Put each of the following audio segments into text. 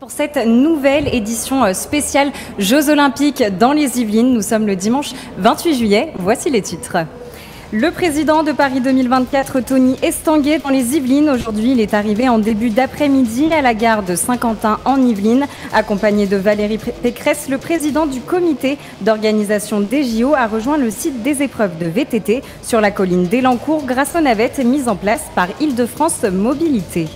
Pour cette nouvelle édition spéciale Jeux Olympiques dans les Yvelines, nous sommes le dimanche 28 juillet. Voici les titres. Le président de Paris 2024, Tony Estanguet, dans les Yvelines. Aujourd'hui, il est arrivé en début d'après-midi à la gare de Saint-Quentin en Yvelines. Accompagné de Valérie Pécresse, le président du comité d'organisation des JO a rejoint le site des épreuves de VTT sur la colline d'Elancourt grâce aux navettes mises en place par Île-de-France Mobilité.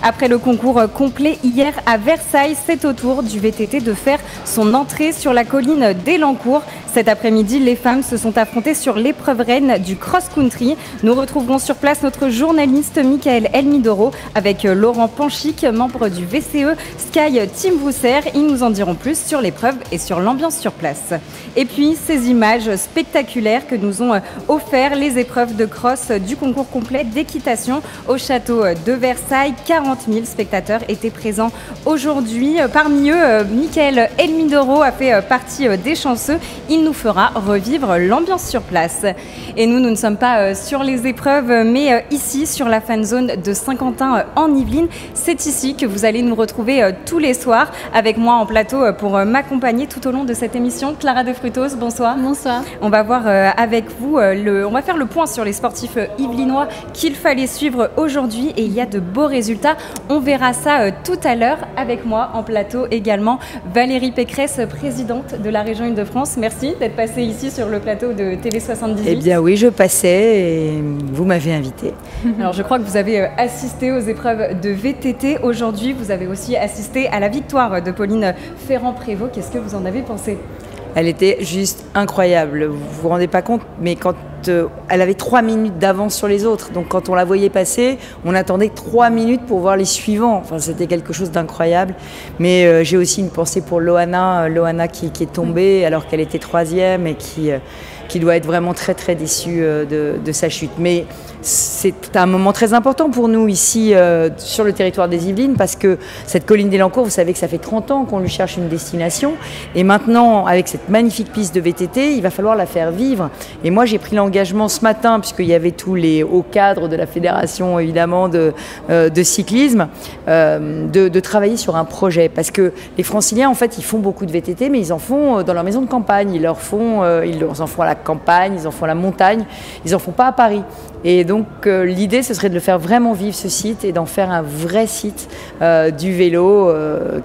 Après le concours complet hier à Versailles, c'est au tour du VTT de faire son entrée sur la colline d'Elancourt. Cet après-midi, les femmes se sont affrontées sur l'épreuve reine du cross-country. Nous retrouverons sur place notre journaliste Michael Elmidoro avec Laurent Panchic, membre du VCE Sky Team Broussaire. Ils nous en diront plus sur l'épreuve et sur l'ambiance sur place. Et puis, ces images spectaculaires que nous ont offert les épreuves de cross du concours complet d'équitation au château de Versailles. 40 000 spectateurs étaient présents aujourd'hui. Parmi eux, Michael Elmidoro a fait partie des chanceux. Il nous fera revivre l'ambiance sur place. Et nous ne sommes pas sur les épreuves, mais ici, sur la fan zone de Saint-Quentin en Yvelines. C'est ici que vous allez nous retrouver tous les soirs avec moi en plateau pour m'accompagner tout au long de cette émission. Clara de Frutos, bonsoir. Bonsoir. On va voir avec vous, on va faire le point sur les sportifs yvelinois qu'il fallait suivre aujourd'hui et il y a de beaux résultats. On verra ça tout à l'heure avec moi en plateau également. Valérie Pécresse, présidente de la région Île-de-France. Merci d'être passée ici sur le plateau de TV78. Eh bien oui, je passais et vous m'avez invitée. Alors je crois que vous avez assisté aux épreuves de VTT aujourd'hui. Vous avez aussi assisté à la victoire de Pauline Ferrand-Prévot. Qu'est-ce que vous en avez pensé ? Elle était juste incroyable. Vous vous rendez pas compte, mais quand elle avait 3 minutes d'avance sur les autres. Donc quand on la voyait passer, on attendait 3 minutes pour voir les suivants. Enfin, c'était quelque chose d'incroyable. Mais j'ai aussi une pensée pour Loana qui est tombée alors qu'elle était 3e et qui doit être vraiment très très déçue de sa chute. Mais c'est un moment très important pour nous ici sur le territoire des Yvelines parce que cette colline d'Elancourt, vous savez que ça fait 30 ans qu'on lui cherche une destination et maintenant avec cette magnifique piste de VTT, il va falloir la faire vivre. Et moi j'ai pris l'engagement ce matin, puisqu'il y avait tous les hauts cadres de la fédération évidemment de cyclisme, de travailler sur un projet parce que les Franciliens en fait ils font beaucoup de VTT mais ils en font dans leur maison de campagne, ils en font à la campagne, ils en font à la montagne, ils en font pas à Paris. Et donc l'idée ce serait de le faire vraiment vivre ce site et d'en faire un vrai site du vélo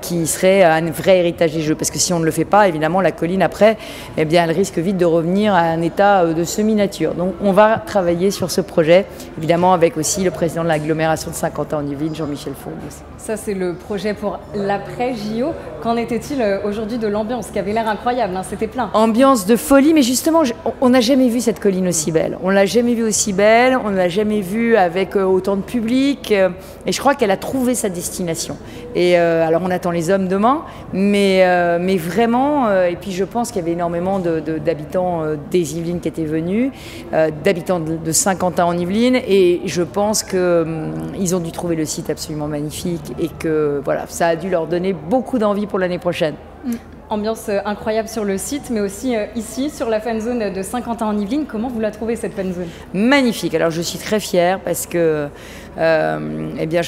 qui serait un vrai héritage des Jeux. Parce que si on ne le fait pas, évidemment la colline après, eh bien, elle risque vite de revenir à un état de semi-nature. Donc on va travailler sur ce projet, évidemment avec aussi le président de l'agglomération de Saint-Quentin en Yvelines, Jean-Michel Fournier. Ça c'est le projet pour l'après-JO. Qu'en était-il aujourd'hui de l'ambiance qui avait l'air incroyable, hein, c'était plein. Ambiance de folie, mais justement on n'a jamais vu cette colline aussi belle. On l'a jamais vue aussi belle. On ne l'a jamais vue avec autant de public et je crois qu'elle a trouvé sa destination. Et alors on attend les hommes demain, mais vraiment, et puis je pense qu'il y avait énormément d'habitants des Yvelines qui étaient venus, d'habitants de Saint-Quentin en Yvelines et je pense qu'ils ont dû trouver le site absolument magnifique et que voilà, ça a dû leur donner beaucoup d'envie pour l'année prochaine. Ambiance incroyable sur le site, mais aussi ici, sur la fan zone de Saint-Quentin en Yvelines. Comment vous la trouvez, cette fan zone ? Magnifique. Alors, je suis très fière parce que, eh bien,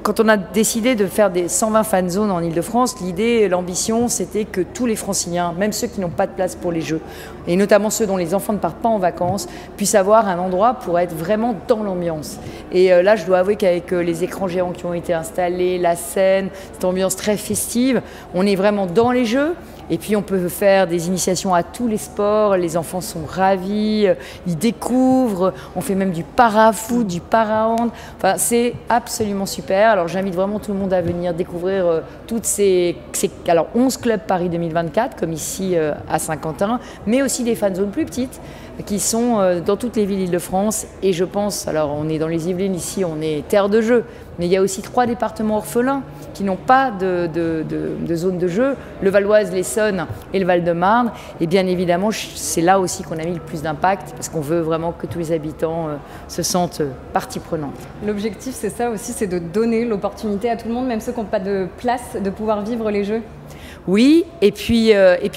quand on a décidé de faire des 120 fan zones en Ile-de-France, l'idée, l'ambition, c'était que tous les Franciliens, même ceux qui n'ont pas de place pour les Jeux, et notamment ceux dont les enfants ne partent pas en vacances, puissent avoir un endroit pour être vraiment dans l'ambiance. Et là, je dois avouer qu'avec les écrans géants qui ont été installés, la scène, cette ambiance très festive, on est vraiment dans les Jeux. Et puis on peut faire des initiations à tous les sports, les enfants sont ravis, ils découvrent, on fait même du para-foot, du para-hand, enfin c'est absolument super. Alors j'invite vraiment tout le monde à venir découvrir toutes alors 11 clubs Paris 2024 comme ici à Saint-Quentin, mais aussi des fan zones plus petites qui sont dans toutes les villes Île-de-France et je pense, alors on est dans les Yvelines ici, on est terre de jeu, mais il y a aussi 3 départements orphelins qui n'ont pas de zone de jeu, le Val-d'Oise, l'Essonne et le Val-de-Marne. Et bien évidemment, c'est là aussi qu'on a mis le plus d'impact parce qu'on veut vraiment que tous les habitants se sentent partie prenante. L'objectif, c'est ça aussi, c'est de donner l'opportunité à tout le monde, même ceux qui n'ont pas de place, de pouvoir vivre les Jeux. Oui, et puis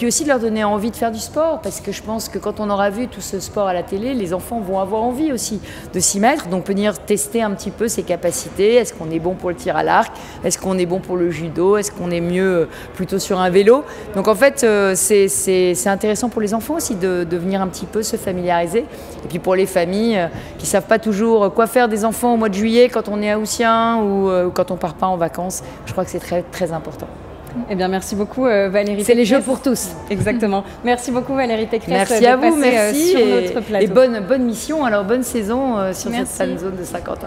aussi de leur donner envie de faire du sport, parce que je pense que quand on aura vu tout ce sport à la télé, les enfants vont avoir envie aussi de s'y mettre, donc venir tester un petit peu ses capacités. Est-ce qu'on est bon pour le tir à l'arc? Est-ce qu'on est bon pour le judo? Est-ce qu'on est mieux plutôt sur un vélo? Donc en fait, c'est intéressant pour les enfants aussi de venir un petit peu se familiariser. Et puis pour les familles qui ne savent pas toujours quoi faire des enfants au mois de juillet quand on est haussien ou quand on ne part pas en vacances, je crois que c'est très, très important. Eh bien, merci beaucoup Valérie Pécresse. C'est les jeux pour tous. Exactement. Merci beaucoup Valérie Pécresse. Merci à vous, merci sur notre plateau. Et bonne mission, alors bonne saison sur cette fan zone de Saint-Quentin.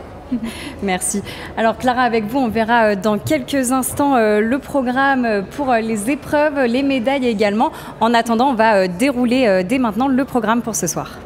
Merci. Alors Clara, avec vous, on verra dans quelques instants le programme pour les épreuves, les médailles également. En attendant, on va dérouler dès maintenant le programme pour ce soir.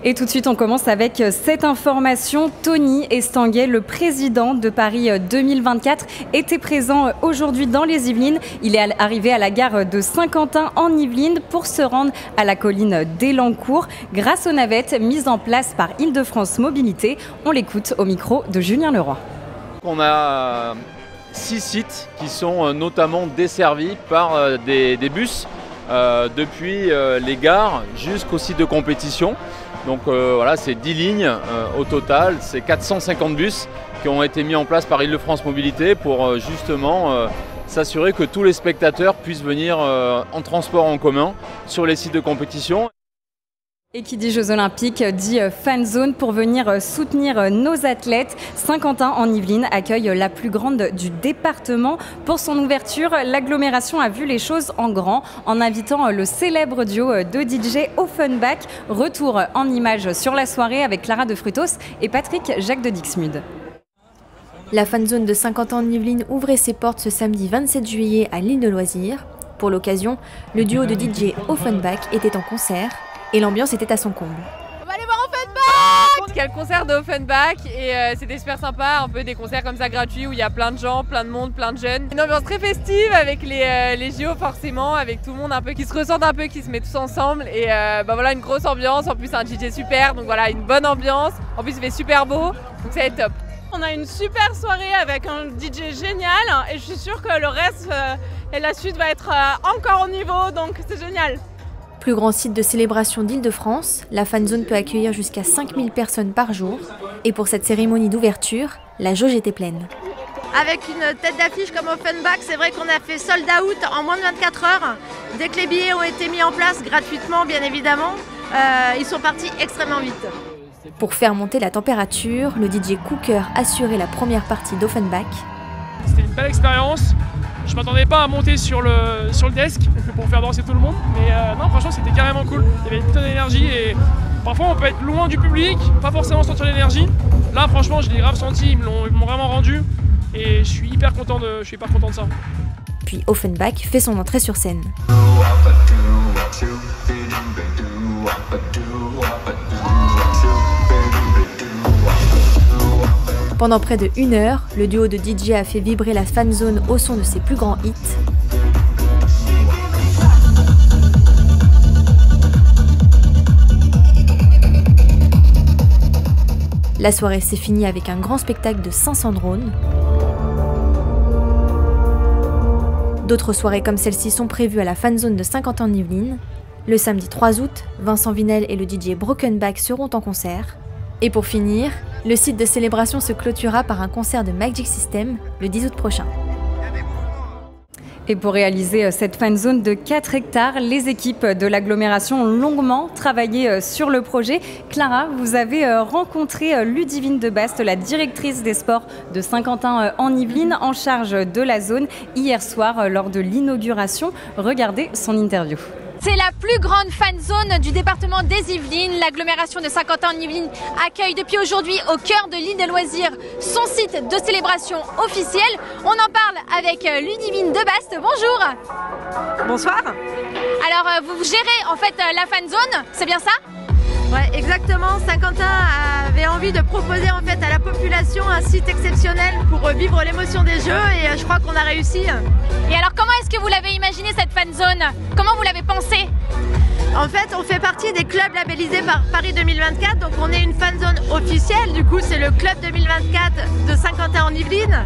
Et tout de suite, on commence avec cette information. Tony Estanguet, le président de Paris 2024, était présent aujourd'hui dans les Yvelines. Il est arrivé à la gare de Saint-Quentin en Yvelines pour se rendre à la colline d'Elancourt grâce aux navettes mises en place par Île-de-France Mobilité. On l'écoute au micro de Julien Leroy. On a 6 sites qui sont notamment desservis par des bus depuis les gares jusqu'au site de compétition. Donc voilà, c'est 10 lignes au total, c'est 450 bus qui ont été mis en place par Île-de-France Mobilité pour justement s'assurer que tous les spectateurs puissent venir en transport en commun sur les sites de compétition. Et qui dit Jeux Olympiques dit fan zone pour venir soutenir nos athlètes. Saint-Quentin en Yvelines accueille la plus grande du département. Pour son ouverture, l'agglomération a vu les choses en grand en invitant le célèbre duo de DJ Offenbach. Retour en images sur la soirée avec Clara de Frutos et Patrick Jacques de Dixmude. La fan zone de Saint-Quentin en Yvelines ouvrait ses portes ce samedi 27 juillet à l'île de Loisirs. Pour l'occasion, le duo de DJ Offenbach était en concert. Et l'ambiance était à son comble. On va aller voir Offenbach! Il y a le concert de Offenbach et c'était super sympa, un peu des concerts comme ça gratuits où il y a plein de gens, plein de monde, plein de jeunes. Une ambiance très festive avec les JO forcément, avec tout le monde un peu qui se ressentent un peu, qui se met tous ensemble et voilà une grosse ambiance, en plus un DJ super, donc voilà une bonne ambiance, en plus il fait super beau, donc ça va être top. On a une super soirée avec un DJ génial et je suis sûre que le reste et la suite va être encore au niveau, donc c'est génial. Plus grand site de célébration d'Île-de-France, la fan zone peut accueillir jusqu'à 5000 personnes par jour. Et pour cette cérémonie d'ouverture, la jauge était pleine. Avec une tête d'affiche comme Offenbach, c'est vrai qu'on a fait sold out en moins de 24 heures. Dès que les billets ont été mis en place gratuitement, bien évidemment, ils sont partis extrêmement vite. Pour faire monter la température, le DJ Cooker assurait la première partie d'Offenbach. C'était une belle expérience. Je m'attendais pas à monter sur le desk pour faire danser tout le monde, mais non, franchement c'était carrément cool. Il y avait une putain d'énergie et parfois on peut être loin du public, pas forcément sentir l'énergie. Là franchement je l'ai grave senti, ils me l'ont vraiment rendu et je suis hyper content de ça. Puis Offenbach fait son entrée sur scène. Pendant près de 1 heure, le duo de DJ a fait vibrer la fan zone au son de ses plus grands hits. La soirée s'est finie avec un grand spectacle de 500 drones. D'autres soirées comme celle-ci sont prévues à la fan zone de Saint-Quentin en Yvelines. Le samedi 3 août, Vincent Vinel et le DJ Brokenback seront en concert. Et pour finir, le site de célébration se clôturera par un concert de Magic System le 10 août prochain. Et pour réaliser cette fan zone de 4 hectares, les équipes de l'agglomération ont longuement travaillé sur le projet. Clara, vous avez rencontré Ludivine de Bast, la directrice des sports de Saint-Quentin en Yvelines, en charge de la zone, hier soir lors de l'inauguration. Regardez son interview. C'est la plus grande fan zone du département des Yvelines. L'agglomération de Saint-Quentin en Yvelines accueille depuis aujourd'hui au cœur de l'île des Loisirs son site de célébration officiel. On en parle avec Ludivine de Bast. Bonjour. Bonsoir. Alors vous gérez en fait la fan zone, c'est bien ça? Ouais, exactement. Saint-Quentin avait envie de proposer en fait à la population un site exceptionnel pour vivre l'émotion des Jeux et je crois qu'on a réussi. Et alors comment est-ce que vous l'avez imaginé cette fan zone? Comment vous l'avez pensé? En fait, on fait partie des clubs labellisés par Paris 2024, donc on est une fan zone officielle, du coup c'est le club 2024 de Saint-Quentin en Yvelines.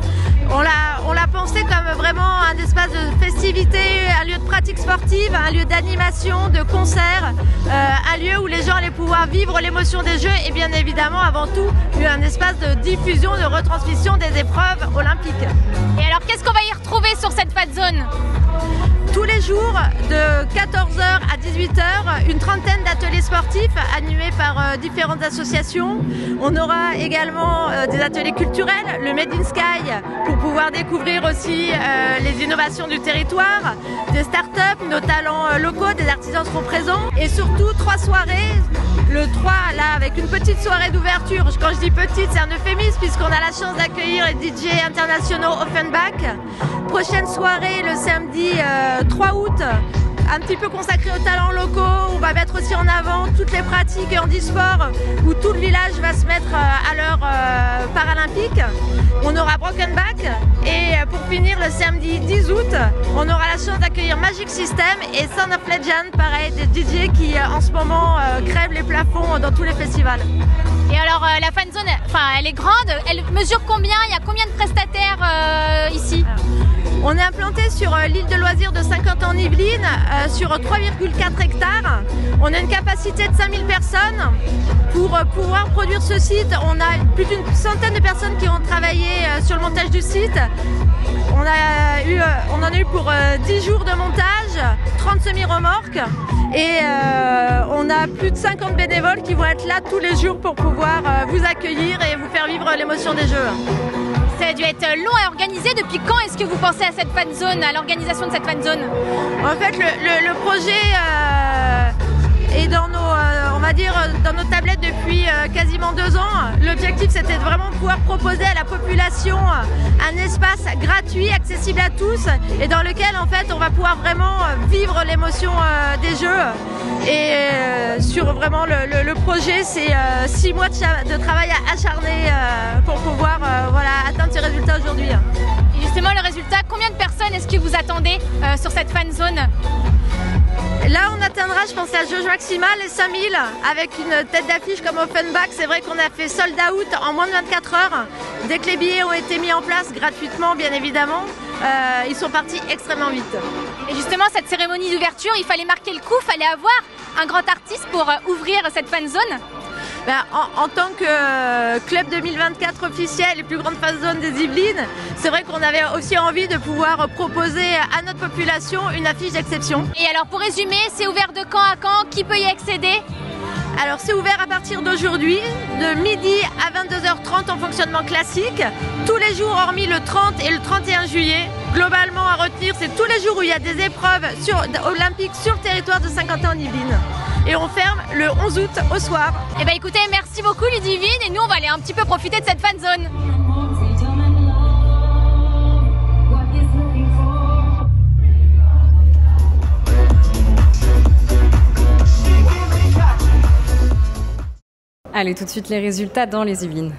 On l'a pensé comme vraiment un espace de festivité, un lieu de pratique sportive, un lieu d'animation, de concert, un lieu où les gens allaient pouvoir vivre l'émotion des Jeux et bien évidemment avant tout un espace de diffusion, de retransmission des épreuves olympiques. Et alors qu'est-ce qu'on va y retrouver sur cette fan zone? Tous les jours, de 14h à 18h, une trentaine d'ateliers sportifs animés par différentes associations. On aura également des ateliers culturels, le Made in Sky, pour pouvoir découvrir aussi les innovations du territoire, des startups, nos talents locaux, des artisans seront présents. Et surtout, 3 soirées. Le 3, là, avec une petite soirée d'ouverture. Quand je dis petite, c'est un euphémisme puisqu'on a la chance d'accueillir les DJ internationaux Offenbach. Prochaine soirée, le samedi 3 août, un petit peu consacré aux talents locaux. On va mettre aussi en avant toutes les pratiques et handisport où tout le village va se mettre à l'heure paralympique. On aura Brokenback et pour finir le samedi 10 août, on aura la chance d'accueillir Magic System et Sound of Legend, pareil, des DJ qui en ce moment crèvent les plafonds dans tous les festivals. Et alors la fan zone, elle est grande, elle mesure combien? Il y a combien de prestataires ici? On est implanté sur l'île de loisirs de Saint-Quentin en Yvelines, sur 3,4 hectares. On a une capacité de 5000 personnes. Pour pouvoir produire ce site, on a plus d'une centaine de personnes qui ont travaillé sur le montage du site. On en a eu pour 10 jours de montage, 30 semi-remorques et on a plus de 50 bénévoles qui vont être là tous les jours pour pouvoir vous accueillir et vous faire vivre l'émotion des Jeux. Ça a dû être long à organiser. Depuis quand est-ce que vous pensez à cette fan zone, à l'organisation de cette fan zone? En fait, le projet est dans nos, on va dire, dans nos tablettes depuis quasiment 2 ans. L'objectif, c'était de vraiment pouvoir proposer à la population un espace gratuit, accessible à tous, et dans lequel, en fait, on va pouvoir vraiment vivre l'émotion des Jeux. Et sur vraiment le projet, c'est 6 mois de travail acharné pour pouvoir atteindre ces résultats aujourd'hui. Et justement, le résultat, combien de personnes est-ce que vous attendez sur cette fan zone? Là, on atteindra, je pense, la jauge maximale, les 5000, avec une tête d'affiche comme Offenbach. C'est vrai qu'on a fait sold out en moins de 24 heures. Dès que les billets ont été mis en place gratuitement, bien évidemment, ils sont partis extrêmement vite. Et justement, cette cérémonie d'ouverture, il fallait marquer le coup, il fallait avoir un grand artiste pour ouvrir cette fan zone. En tant que club 2024 officiel, les plus grandes fan zones des Yvelines, c'est vrai qu'on avait aussi envie de pouvoir proposer à notre population une affiche d'exception. Et alors pour résumer, c'est ouvert de quand à quand? Qui peut y accéder? Alors c'est ouvert à partir d'aujourd'hui, de midi à 22h30 en fonctionnement classique, tous les jours hormis le 30 et le 31 juillet. Globalement à retenir, c'est tous les jours où il y a des épreuves olympiques sur le territoire de Saint-Quentin en Yvelines. Et on ferme le 11 août au soir. Eh bien écoutez, merci beaucoup Ludivine, et nous on va aller un petit peu profiter de cette fan zone. Allez, tout de suite les résultats dans les Yvelines.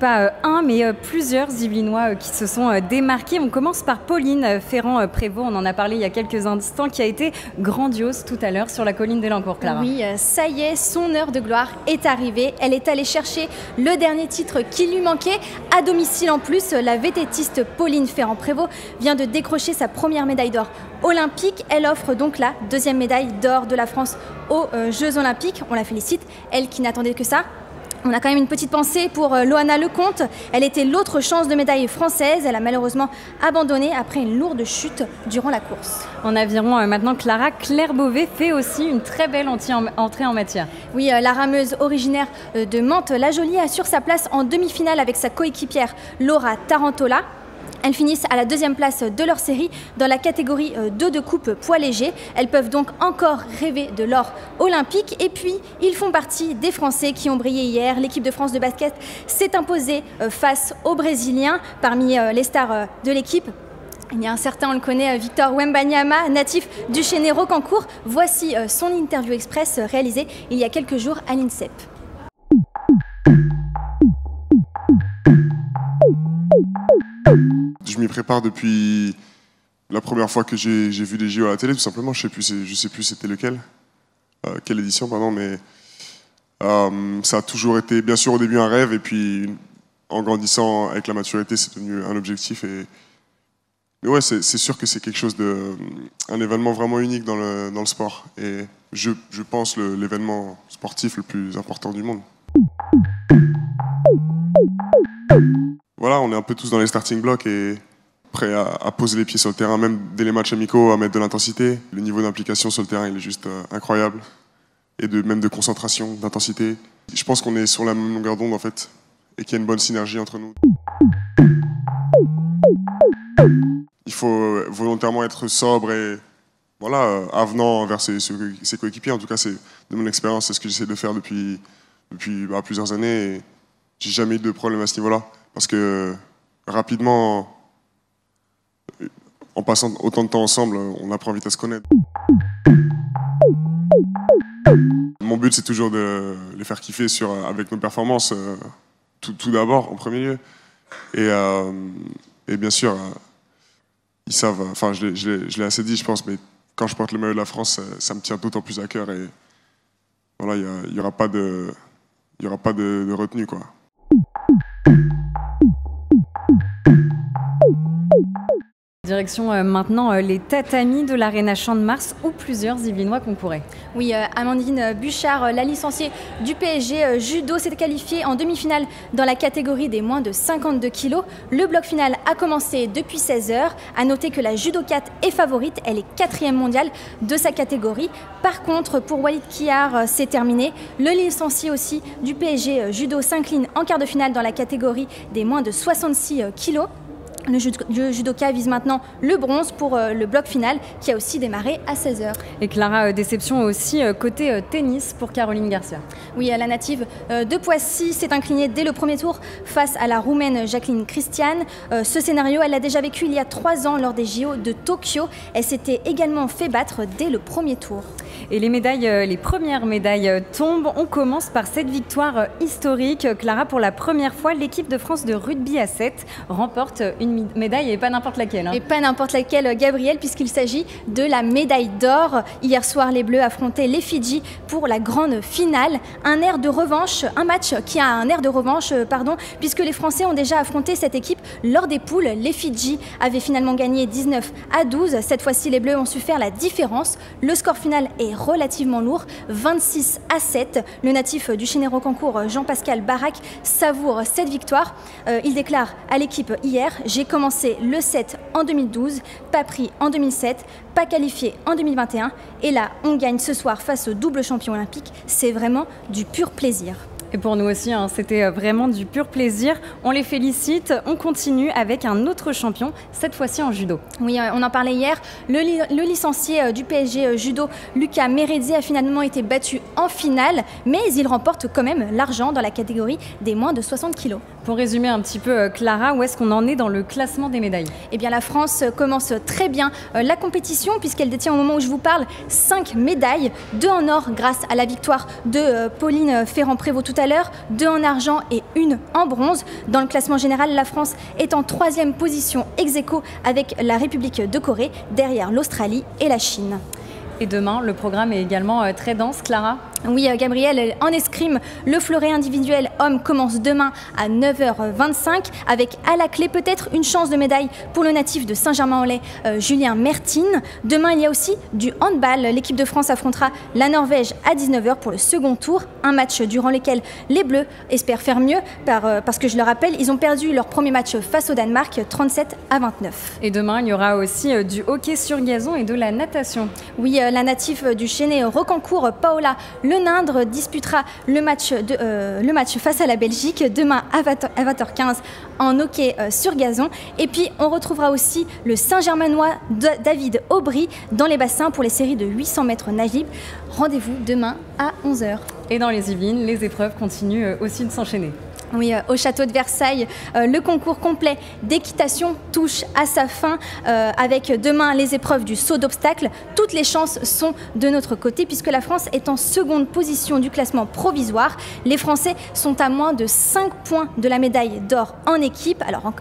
Pas un, mais plusieurs Yvelinois qui se sont démarqués. On commence par Pauline Ferrand-Prévot, on en a parlé il y a quelques instants, qui a été grandiose tout à l'heure sur la colline d'Elancourt, Clara. Oui, ça y est, son heure de gloire est arrivée. Elle est allée chercher le dernier titre qui lui manquait. À domicile en plus, la vététiste Pauline Ferrand-Prévot vient de décrocher sa première médaille d'or olympique. Elle offre donc la deuxième médaille d'or de la France aux Jeux olympiques. On la félicite, elle qui n'attendait que ça. On a quand même une petite pensée pour Loana Lecomte. Elle était l'autre chance de médaille française. Elle a malheureusement abandonné après une lourde chute durant la course. En aviron maintenant, Clara, Claire Beauvais fait aussi une très belle entrée en matière. Oui, la rameuse originaire de Mantes-la-Jolie assure sa place en demi-finale avec sa coéquipière Laura Tarantola. Elles finissent à la deuxième place de leur série dans la catégorie 2 de coupe poids léger. Elles peuvent donc encore rêver de l'or olympique. Et puis, ils font partie des Français qui ont brillé hier. L'équipe de France de basket s'est imposée face aux Brésiliens. Parmi les stars de l'équipe, il y a un certain, on le connaît, Victor Wembanyama, natif du Chénet-Rocancourt. Voici son interview express réalisée il y a quelques jours à l'INSEP. Je m'y prépare depuis La première fois que j'ai vu les JO à la télé, tout simplement, je sais plus c'était lequel, quelle édition, pardon, mais ça a toujours été, bien sûr, au début un rêve, et puis en grandissant avec la maturité, c'est devenu un objectif. Mais ouais, c'est sûr que c'est quelque chose un événement vraiment unique dans le sport, et je pense l'événement sportif le plus important du monde. Voilà, on est un peu tous dans les starting blocks et prêts à poser les pieds sur le terrain, même dès les matchs amicaux, à mettre de l'intensité. Le niveau d'implication sur le terrain, il est juste incroyable. Et même de concentration, d'intensité. Je pense qu'on est sur la même longueur d'onde, en fait, et qu'il y a une bonne synergie entre nous. Il faut volontairement être sobre et voilà, avenant envers ses coéquipiers. En tout cas, c'est de mon expérience, c'est ce que j'essaie de faire depuis plusieurs années. Et j'ai jamais eu de problème à ce niveau-là. Parce que rapidement, en passant autant de temps ensemble, on apprend vite à se connaître. Mon but, c'est toujours de les faire kiffer avec nos performances, tout d'abord, en premier lieu. Et bien sûr, ils savent, enfin, je l'ai assez dit, je pense, mais quand je porte le maillot de la France, ça me tient d'autant plus à cœur. Et voilà, il n'y aura pas de retenue, quoi. Direction maintenant les tatamis de l'Arena Champ de Mars où plusieurs Yvelinois concouraient. Oui, Amandine Bouchard, la licenciée du PSG judo, s'est qualifiée en demi-finale dans la catégorie des moins de 52 kg. Le bloc final a commencé depuis 16h. À noter que la judokate est favorite, elle est 4e mondiale de sa catégorie. Par contre, pour Walid Kiar, c'est terminé. Le licencié aussi du PSG judo s'incline en quart de finale dans la catégorie des moins de 66 kg. Le judoka vise maintenant le bronze pour le bloc final qui a aussi démarré à 16h. Et Clara, déception aussi côté tennis pour Caroline Garcia. Oui, la native de Poissy s'est inclinée dès le premier tour face à la Roumaine Jacqueline Christian. Ce scénario, elle l'a déjà vécu il y a 3 ans lors des JO de Tokyo. Elle s'était également fait battre dès le premier tour. Et les premières médailles tombent. On commence par cette victoire historique. Clara, pour la première fois, l'équipe de France de rugby à 7 remporte une médaille et pas n'importe laquelle. Et pas n'importe laquelle, Gabriel, puisqu'il s'agit de la médaille d'or. Hier soir, les Bleus affrontaient les Fidji pour la grande finale. Un match qui a un air de revanche, puisque les Français ont déjà affronté cette équipe lors des poules. Les Fidji avaient finalement gagné 19-12. Cette fois-ci, les Bleus ont su faire la différence. Le score final est relativement lourd, 26-7. Le natif du Chénet-Rocancourt, Jean-Pascal Barak, savoure cette victoire. Il déclare à l'équipe hier: j'ai commencé le 7 en 2012, pas pris en 2007, pas qualifié en 2021. Et là, on gagne ce soir face au double champion olympique. C'est vraiment du pur plaisir. Et pour nous aussi, c'était vraiment du pur plaisir. On les félicite. On continue avec un autre champion, cette fois-ci en judo. Oui, on en parlait hier. Le licencié du PSG judo, Lucas Meredzi, a finalement été battu en finale, mais il remporte quand même l'argent dans la catégorie des moins de 60 kg. Pour résumer un petit peu, Clara, où est-ce qu'on en est dans le classement des médailles? Eh bien, la France commence très bien la compétition, puisqu'elle détient au moment où je vous parle 5 médailles, 2 en or grâce à la victoire de Pauline Ferrand-Prévot tout à l'heure, 2 en argent et 1 en bronze. Dans le classement général, la France est en 3e position ex-aequo avec la République de Corée, derrière l'Australie et la Chine. Et demain, le programme est également très dense, Clara. Oui, Gabriel, en escrime, le fleuret individuel homme commence demain à 9h25 avec à la clé peut-être une chance de médaille pour le natif de Saint-Germain-en-Laye, Julien Mertine. Demain, il y a aussi du handball. L'équipe de France affrontera la Norvège à 19h pour le second tour. Un match durant lequel les Bleus espèrent faire mieux parce que je le rappelle, ils ont perdu leur premier match face au Danemark 37-29. Et demain, il y aura aussi du hockey sur gazon et de la natation. Oui, la natif du Chénet-Rocancourt, Paola Lenindre, disputera le match face à la Belgique demain à 20h15 en hockey sur gazon. Et puis, on retrouvera aussi le Saint-Germanois David Aubry dans les bassins pour les séries de 800 mètres nage libre. Rendez-vous demain à 11h. Et dans les Yvelines, les épreuves continuent aussi de s'enchaîner. Oui, au château de Versailles, le concours complet d'équitation touche à sa fin avec demain les épreuves du saut d'obstacles. Toutes les chances sont de notre côté puisque la France est en seconde position du classement provisoire. Les Français sont à moins de 5 points de la médaille d'or en équipe. Alors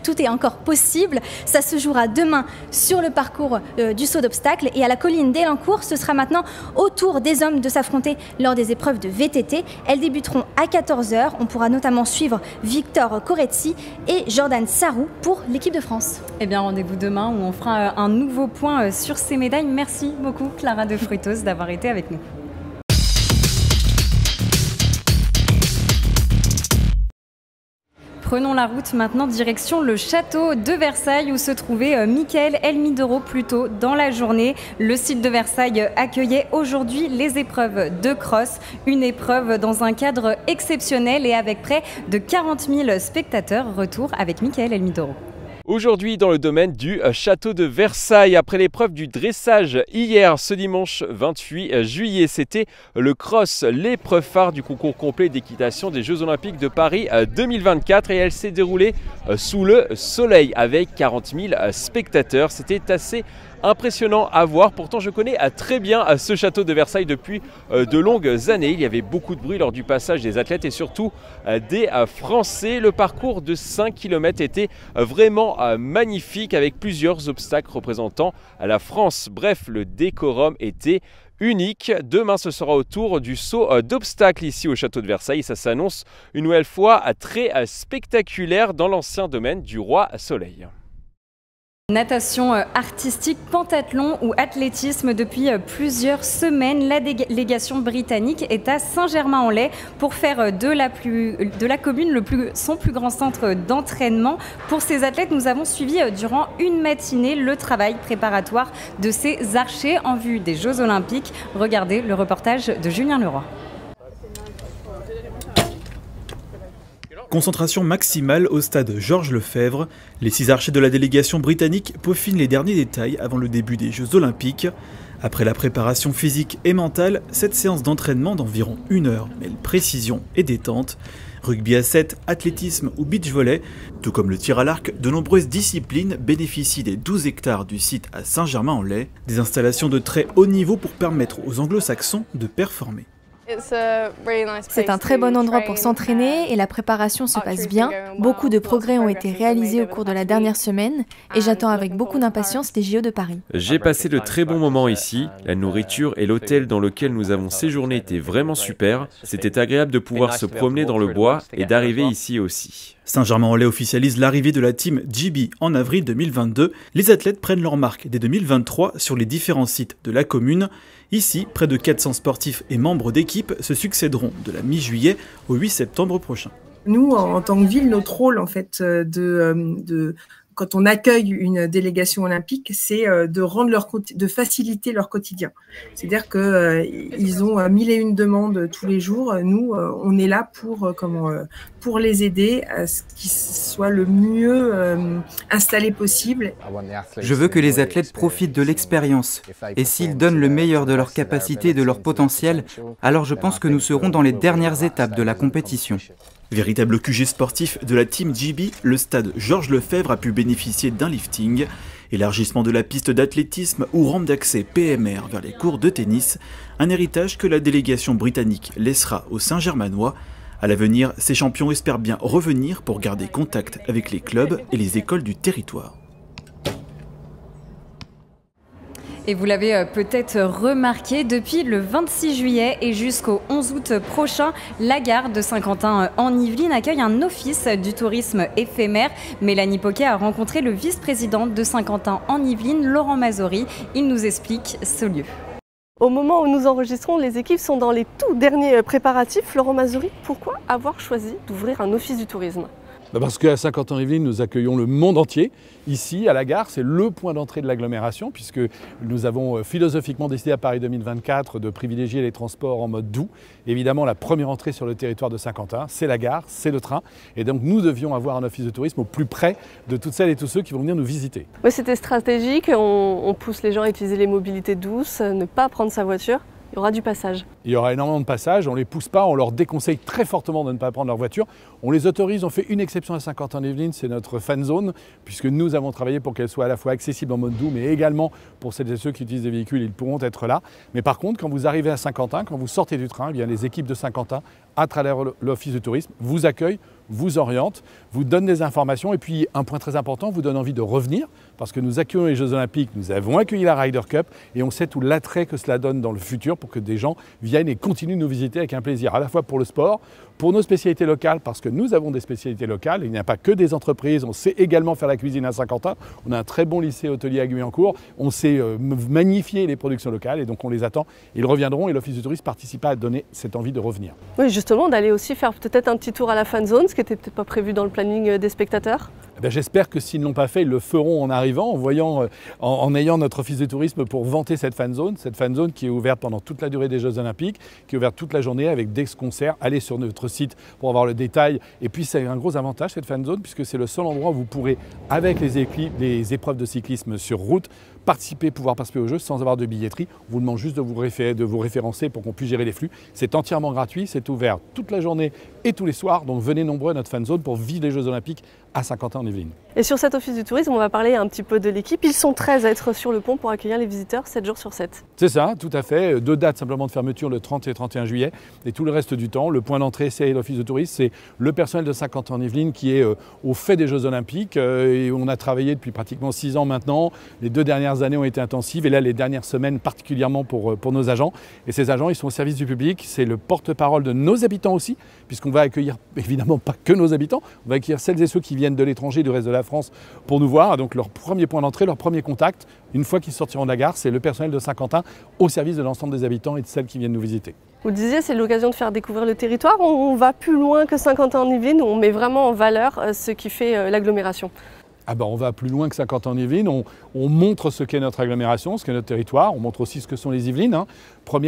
tout est encore possible. Ça se jouera demain sur le parcours du saut d'obstacles et à la colline d'Elancourt. Ce sera maintenant au tour des hommes de s'affronter lors des épreuves de VTT. Elles débuteront à 14 h. On pourra notamment suivre Victor Corezzi et Jordan Sarrou pour l'équipe de France. Eh bien, rendez-vous demain où on fera un nouveau point sur ces médailles. Merci beaucoup Clara de Frutos d'avoir été avec nous. Prenons la route maintenant direction le château de Versailles où se trouvait Mickaël Elmidoro plus tôt dans la journée. Le site de Versailles accueillait aujourd'hui les épreuves de cross, une épreuve dans un cadre exceptionnel et avec près de 40 000 spectateurs. Retour avec Mickaël Elmidoro. Aujourd'hui, dans le domaine du château de Versailles, après l'épreuve du dressage hier, ce dimanche 28 juillet, c'était le cross, l'épreuve phare du concours complet d'équitation des Jeux Olympiques de Paris 2024 et elle s'est déroulée sous le soleil avec 40 000 spectateurs. C'était assez impressionnant à voir. Pourtant, je connais très bien ce château de Versailles depuis de longues années. Il y avait beaucoup de bruit lors du passage des athlètes et surtout des Français. Le parcours de 5 km était vraiment magnifique avec plusieurs obstacles représentant la France. Bref, le décorum était unique. Demain, ce sera au tour du saut d'obstacles ici au château de Versailles. Ça s'annonce une nouvelle fois très spectaculaire dans l'ancien domaine du Roi Soleil. Natation artistique, pentathlon ou athlétisme, depuis plusieurs semaines, la délégation britannique est à Saint-Germain-en-Laye pour faire de la commune son plus grand centre d'entraînement. Pour ces athlètes, nous avons suivi durant une matinée le travail préparatoire de ces archers en vue des Jeux Olympiques. Regardez le reportage de Julien Leroy. Concentration maximale au stade Georges Lefebvre. Les 6 archers de la délégation britannique peaufinent les derniers détails avant le début des Jeux Olympiques. Après la préparation physique et mentale, cette séance d'entraînement d'environ 1 heure mêle précision et détente. Rugby à 7, athlétisme ou beach volley, tout comme le tir à l'arc, de nombreuses disciplines bénéficient des 12 hectares du site à Saint-Germain-en-Laye. Des installations de très haut niveau pour permettre aux anglo-saxons de performer. C'est un très bon endroit pour s'entraîner et la préparation se passe bien. Beaucoup de progrès ont été réalisés au cours de la dernière semaine et j'attends avec beaucoup d'impatience les JO de Paris. J'ai passé de très bons moments ici. La nourriture et l'hôtel dans lequel nous avons séjourné étaient vraiment super. C'était agréable de pouvoir se promener dans le bois et d'arriver ici aussi. Saint-Germain-en-Laye officialise l'arrivée de la team GB en avril 2022. Les athlètes prennent leur marque dès 2023 sur les différents sites de la commune. Ici, près de 400 sportifs et membres d'équipe se succéderont de la mi-juillet au 8 septembre prochain. Nous, en tant que ville, notre rôle, en fait, quand on accueille une délégation olympique, c'est de faciliter leur quotidien. C'est-à-dire qu'ils ont 1001 demandes tous les jours. Nous, on est là pour les aider à ce qu'ils soient le mieux installés possible. Je veux que les athlètes profitent de l'expérience. Et s'ils donnent le meilleur de leur capacité et de leur potentiel, alors je pense que nous serons dans les dernières étapes de la compétition. Véritable QG sportif de la Team GB, le stade Georges Lefebvre a pu bénéficier d'un lifting, élargissement de la piste d'athlétisme ou rampe d'accès PMR vers les cours de tennis, un héritage que la délégation britannique laissera aux Saint-Germanois. À l'avenir, ces champions espèrent bien revenir pour garder contact avec les clubs et les écoles du territoire. Et vous l'avez peut-être remarqué, depuis le 26 juillet et jusqu'au 11 août prochain, la gare de Saint-Quentin en Yvelines accueille un office du tourisme éphémère. Mélanie Poquet a rencontré le vice-président de Saint-Quentin en Yvelines, Laurent Mazori. Il nous explique ce lieu. Au moment où nous enregistrons, les équipes sont dans les tout derniers préparatifs. Laurent Mazori, pourquoi avoir choisi d'ouvrir un office du tourisme ? Parce qu'à Saint-Quentin-en-Yvelines, nous accueillons le monde entier. Ici, à la gare, c'est le point d'entrée de l'agglomération, puisque nous avons philosophiquement décidé à Paris 2024 de privilégier les transports en mode doux. Évidemment, la première entrée sur le territoire de Saint-Quentin, c'est la gare, c'est le train. Et donc, nous devions avoir un office de tourisme au plus près de toutes celles et tous ceux qui vont venir nous visiter. Oui, c'était stratégique. On pousse les gens à utiliser les mobilités douces, ne pas prendre sa voiture. Il y aura du passage. Il y aura énormément de passages, on ne les pousse pas, on leur déconseille très fortement de ne pas prendre leur voiture. On les autorise, on fait une exception à Saint-Quentin-en-Yvelines, c'est notre fan zone, puisque nous avons travaillé pour qu'elle soit à la fois accessible en mode doux, mais également pour celles et ceux qui utilisent des véhicules, ils pourront être là. Mais par contre, quand vous arrivez à Saint-Quentin, quand vous sortez du train, eh bien, les équipes de Saint-Quentin, à travers l'Office du tourisme, vous accueillent, vous orientent, vous donnent des informations et puis un point très important, vous donne envie de revenir parce que nous accueillons les Jeux Olympiques, nous avons accueilli la Ryder Cup et on sait tout l'attrait que cela donne dans le futur pour que des gens viennent et continuent de nous visiter avec un plaisir, à la fois pour le sport, pour nos spécialités locales, parce que nous avons des spécialités locales, il n'y a pas que des entreprises, on sait également faire la cuisine à Saint-Quentin, on a un très bon lycée hôtelier à Guyancourt, on sait magnifier les productions locales et donc on les attend, ils reviendront et l'Office du tourisme participa à donner cette envie de revenir. Oui, justement, d'aller aussi faire peut-être un petit tour à la fan zone, ce qui n'était peut-être pas prévu dans le planning des spectateurs. J'espère que s'ils ne l'ont pas fait, ils le feront en arrivant, en ayant notre office de tourisme pour vanter cette fan zone qui est ouverte pendant toute la durée des Jeux Olympiques, qui est ouverte toute la journée avec des concerts. Allez sur notre site pour avoir le détail. Et puis c'est un gros avantage cette fan zone puisque c'est le seul endroit où vous pourrez, avec les épreuves de cyclisme sur route, pouvoir participer aux Jeux sans avoir de billetterie. On vous demande juste de vous référencer pour qu'on puisse gérer les flux. C'est entièrement gratuit, c'est ouvert toute la journée et tous les soirs. Donc venez nombreux à notre fan zone pour vivre les Jeux Olympiques à Saint-Quentin-en-Yvelines. Et sur cet office du tourisme, on va parler un petit peu de l'équipe. Ils sont 13 à être sur le pont pour accueillir les visiteurs 7 jours sur 7. C'est ça, tout à fait. 2 dates simplement de fermeture, le 30 et le 31 juillet. Et tout le reste du temps, le point d'entrée, c'est l'office de tourisme. C'est le personnel de Saint-Quentin-en-Yvelines qui est au fait des Jeux Olympiques. Et on a travaillé depuis pratiquement 6 ans maintenant. Les 2 dernières années ont été intensives. Et là, les dernières semaines particulièrement pour nos agents. Et ces agents, ils sont au service du public. C'est le porte-parole de nos habitants aussi, puisqu'on va accueillir évidemment pas que nos habitants. On va accueillir celles et ceux qui viennent de l'étranger, du reste de la France, pour nous voir. Donc leur premier point d'entrée, leur premier contact, une fois qu'ils sortiront de la gare, c'est le personnel de Saint-Quentin au service de l'ensemble des habitants et de celles qui viennent nous visiter. Vous le disiez, c'est l'occasion de faire découvrir le territoire. On va plus loin que Saint-Quentin-en-Yvelines, on met vraiment en valeur ce qui fait l'agglomération. On va plus loin que Saint-Quentin-en-Yvelines, on montre ce qu'est notre agglomération, ce qu'est notre territoire, on montre aussi ce que sont les Yvelines.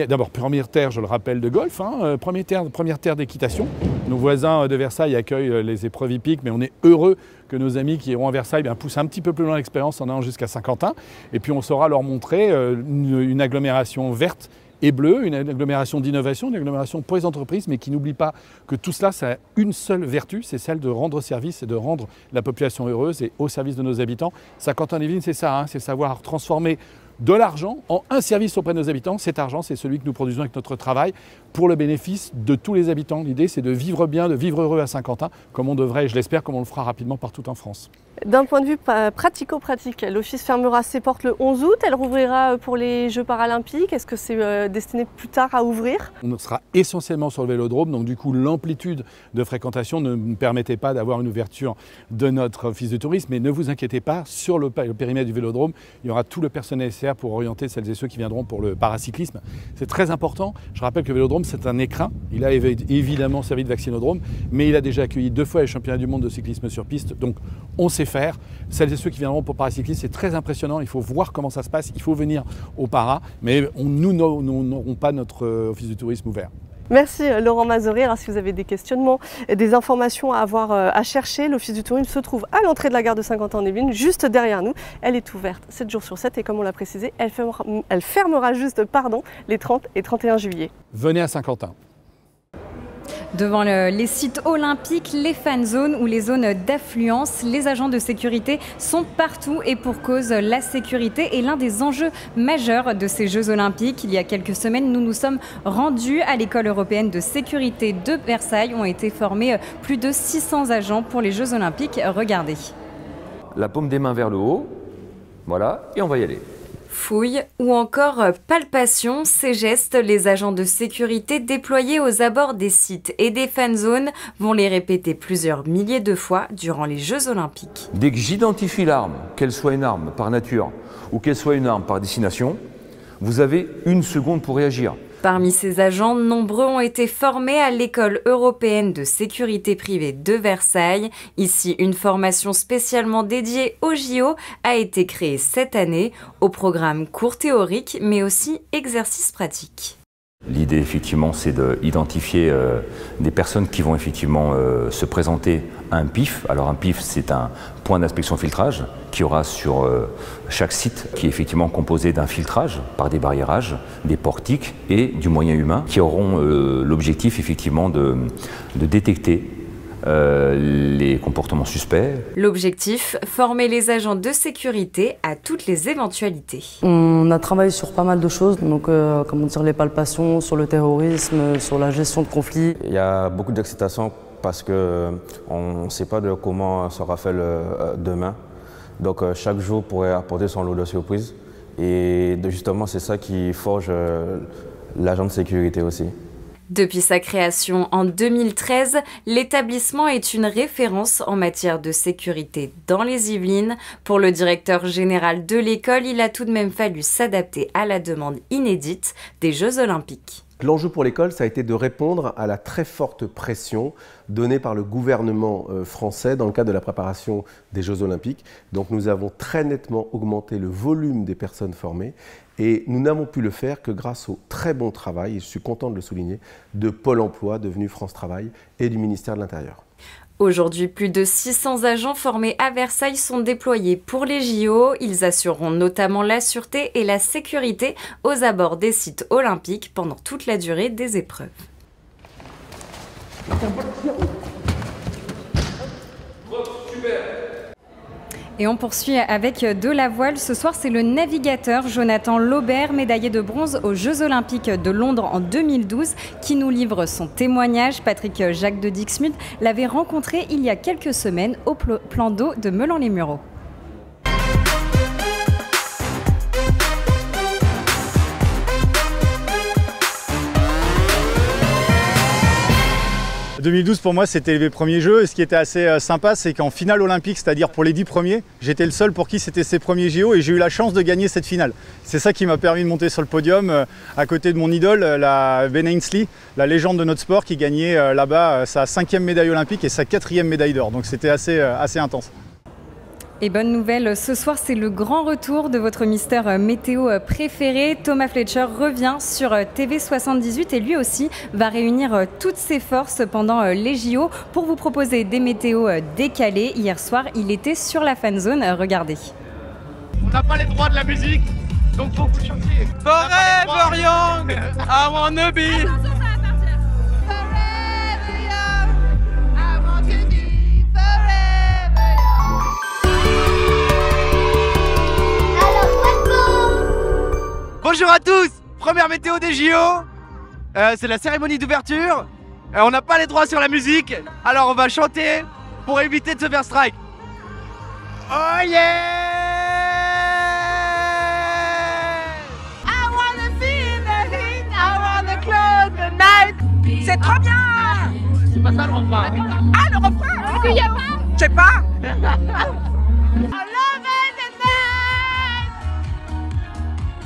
D'abord, première terre, je le rappelle, de golf, première terre d'équitation. Nos voisins de Versailles accueillent les épreuves hippiques, mais on est heureux que nos amis qui iront à Versailles poussent un petit peu plus loin l'expérience en allant jusqu'à Saint-Quentin. Et puis on saura leur montrer une agglomération verte et bleue, une agglomération d'innovation, une agglomération pour les entreprises, mais qui n'oublie pas que tout cela, ça a une seule vertu, c'est celle de rendre service et de rendre la population heureuse et au service de nos habitants. Saint-Quentin-en-Yvelines, c'est ça, c'est savoir transformer de l'argent en un service auprès de nos habitants. Cet argent, c'est celui que nous produisons avec notre travail pour le bénéfice de tous les habitants. L'idée, c'est de vivre bien, de vivre heureux à Saint-Quentin, comme on devrait, et je l'espère, comme on le fera rapidement partout en France. D'un point de vue pratico-pratique, l'office fermera ses portes le 11 août, elle rouvrira pour les Jeux paralympiques. Est-ce que c'est destiné plus tard à ouvrir? On sera essentiellement sur le vélodrome, donc du coup l'amplitude de fréquentation ne me permettait pas d'avoir une ouverture de notre office de tourisme, mais ne vous inquiétez pas, sur le périmètre du vélodrome, il y aura tout le personnel nécessaire pour orienter celles et ceux qui viendront pour le paracyclisme. C'est très important, je rappelle que le vélodrome c'est un écrin, il a évidemment servi de vaccinodrome, mais il a déjà accueilli 2 fois les championnats du monde de cyclisme sur piste, donc on sait faire. Celles et ceux qui viendront pour paracyclisme, c'est très impressionnant, il faut voir comment ça se passe, il faut venir au para, mais nous n'aurons pas notre office du tourisme ouvert. Merci Laurent Mazory. Alors si vous avez des questionnements, des informations à avoir à chercher, l'office du tourisme se trouve à l'entrée de la gare de Saint-Quentin-en-Yvelines, juste derrière nous. Elle est ouverte 7 jours sur 7 et comme on l'a précisé, elle fermera juste les 30 et 31 juillet. Venez à Saint-Quentin. Devant les sites olympiques, les fan zones ou les zones d'affluence, les agents de sécurité sont partout et pour cause, la sécurité est l'un des enjeux majeurs de ces Jeux olympiques. Il y a quelques semaines, nous nous sommes rendus à l'école européenne de sécurité de Versailles. Ont été formés plus de 600 agents pour les Jeux olympiques. Regardez. La paume des mains vers le haut, voilà, et on va y aller. Fouille ou encore palpation, ces gestes, les agents de sécurité déployés aux abords des sites et des fan zones vont les répéter plusieurs milliers de fois durant les Jeux olympiques. Dès que j'identifie l'arme, qu'elle soit une arme par nature ou qu'elle soit une arme par destination, vous avez 1 seconde pour réagir. Parmi ces agents, nombreux ont été formés à l'école européenne de sécurité privée de Versailles. Ici, une formation spécialement dédiée aux JO a été créée cette année, au programme cours théorique mais aussi exercices pratiques. L'idée, effectivement, c'est d'identifier des personnes qui vont effectivement se présenter à un PIF. Alors un PIF, c'est un point d'inspection filtrage qui aura sur chaque site, qui est effectivement composé d'un filtrage par des barriérages, des portiques et du moyen humain, qui auront l'objectif effectivement de détecter les comportements suspects. L'objectif, former les agents de sécurité à toutes les éventualités. On a travaillé sur pas mal de choses, donc comment dire, les palpations, sur le terrorisme, sur la gestion de conflits. Il y a beaucoup d'excitation parce qu'on ne sait pas de comment sera fait demain. Donc chaque jour pourrait apporter son lot de surprises. Et justement, c'est ça qui forge l'agent de sécurité aussi. Depuis sa création en 2013, l'établissement est une référence en matière de sécurité dans les Yvelines. Pour le directeur général de l'école, il a tout de même fallu s'adapter à la demande inédite des Jeux Olympiques. L'enjeu pour l'école, ça a été de répondre à la très forte pression donnée par le gouvernement français dans le cadre de la préparation des Jeux Olympiques. Donc nous avons très nettement augmenté le volume des personnes formées et nous n'avons pu le faire que grâce au très bon travail, et je suis content de le souligner, de Pôle emploi, devenu France Travail, et du ministère de l'Intérieur. Aujourd'hui, plus de 600 agents formés à Versailles sont déployés pour les JO. Ils assureront notamment la sûreté et la sécurité aux abords des sites olympiques pendant toute la durée des épreuves. Et on poursuit avec de la voile. Ce soir, c'est le navigateur Jonathan Laubert, médaillé de bronze aux Jeux Olympiques de Londres en 2012, qui nous livre son témoignage. Patrick Jacques de Dixmude l'avait rencontré il y a quelques semaines au plan d'eau de Meulan-les-Mureaux. En 2012 pour moi c'était les premiers jeux et ce qui était assez sympa c'est qu'en finale olympique, c'est-à-dire pour les 10 premiers, j'étais le seul pour qui c'était ses premiers JO et j'ai eu la chance de gagner cette finale. C'est ça qui m'a permis de monter sur le podium à côté de mon idole, la Ben Ainslie, la légende de notre sport qui gagnait là-bas sa 5e médaille olympique et sa 4e médaille d'or. Donc c'était assez intense. Et bonne nouvelle, ce soir c'est le grand retour de votre Mister Météo préféré. Thomas Fletcher revient sur TV78 et lui aussi va réunir toutes ses forces pendant les JO pour vous proposer des météos décalés. Hier soir, il était sur la fan zone, regardez. On n'a pas les droits de la musique, donc faut que vous chantiez. Forever young, I wanna be. Bonjour à tous, première météo des JO, c'est la cérémonie d'ouverture, on n'a pas les droits sur la musique, alors on va chanter pour éviter de se faire strike. Oh yeah! I wanna be in the heat, I wanna close the night. C'est trop bien! C'est pas ça le refrain. Ah, le refrain! Est-ce qu'il y a pas? Je sais pas.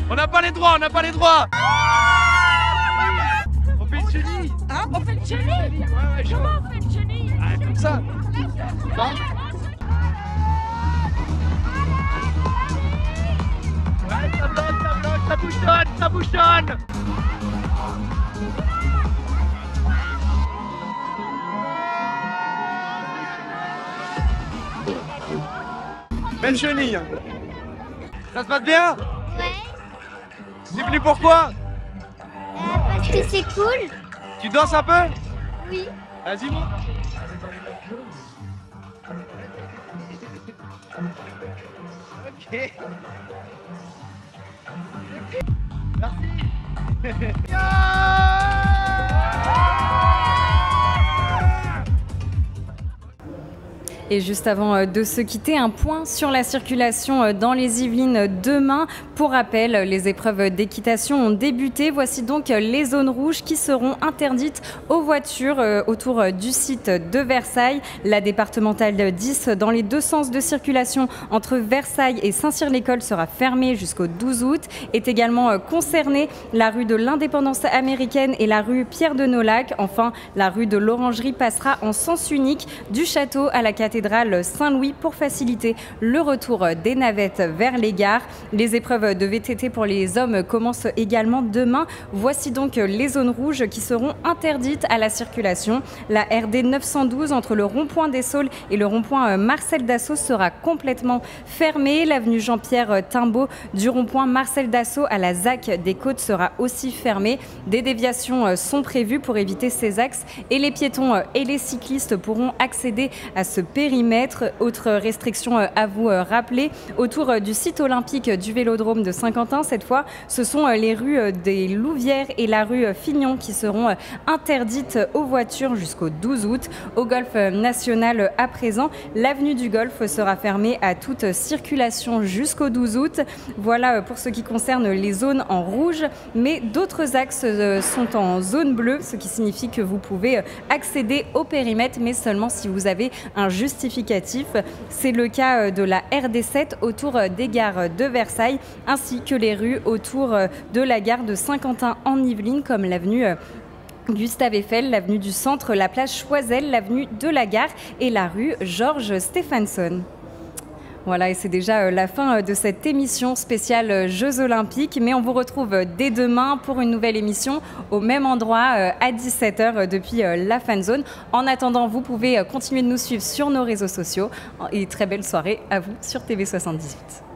On n'a pas les droits, on n'a pas les droits. On fait une chenille. Hein? On fait une chenille? Ouais, comment on fait une chenille? Ah, comme ça. Ouais, ça bloque, ça bouchonne, ça bouchonne. Belle chenille. Ça se passe bien? T'es venu pourquoi? Parce que c'est cool. Tu danses un peu? Oui. Vas-y, monte. Ok. Merci. Et juste avant de se quitter, un point sur la circulation dans les Yvelines demain. Pour rappel, les épreuves d'équitation ont débuté. Voici donc les zones rouges qui seront interdites aux voitures autour du site de Versailles. La départementale 10 dans les deux sens de circulation entre Versailles et Saint-Cyr-l'École sera fermée jusqu'au 12 août. Est également concernée la rue de l'Indépendance américaine et la rue Pierre de Nolac. Enfin, la rue de l'Orangerie passera en sens unique du château à la cathédrale cathédrale Saint-Louis pour faciliter le retour des navettes vers les gares. Les épreuves de VTT pour les hommes commencent également demain. Voici donc les zones rouges qui seront interdites à la circulation. La RD 912 entre le rond-point des Saules et le rond-point Marcel Dassault sera complètement fermée. L'avenue Jean-Pierre Timbaud du rond-point Marcel Dassault à la ZAC des Côtes sera aussi fermée. Des déviations sont prévues pour éviter ces axes et les piétons et les cyclistes pourront accéder à ce périmètre. Autre restriction à vous rappeler, autour du site olympique du Vélodrome de Saint-Quentin, cette fois, ce sont les rues des Louvières et la rue Fignon qui seront interdites aux voitures jusqu'au 12 août. Au Golf National à présent, l'avenue du Golfe sera fermée à toute circulation jusqu'au 12 août. Voilà pour ce qui concerne les zones en rouge, mais d'autres axes sont en zone bleue, ce qui signifie que vous pouvez accéder au périmètre, mais seulement si vous avez un justificatif. C'est le cas de la RD7 autour des gares de Versailles, ainsi que les rues autour de la gare de Saint-Quentin en Yvelines, comme l'avenue Gustave Eiffel, l'avenue du Centre, la place Choiseul, l'avenue de la Gare et la rue Georges Stéphanson. Voilà, et c'est déjà la fin de cette émission spéciale Jeux Olympiques. Mais on vous retrouve dès demain pour une nouvelle émission au même endroit à 17h depuis la Fan Zone. En attendant, vous pouvez continuer de nous suivre sur nos réseaux sociaux. Et très belle soirée à vous sur TV78.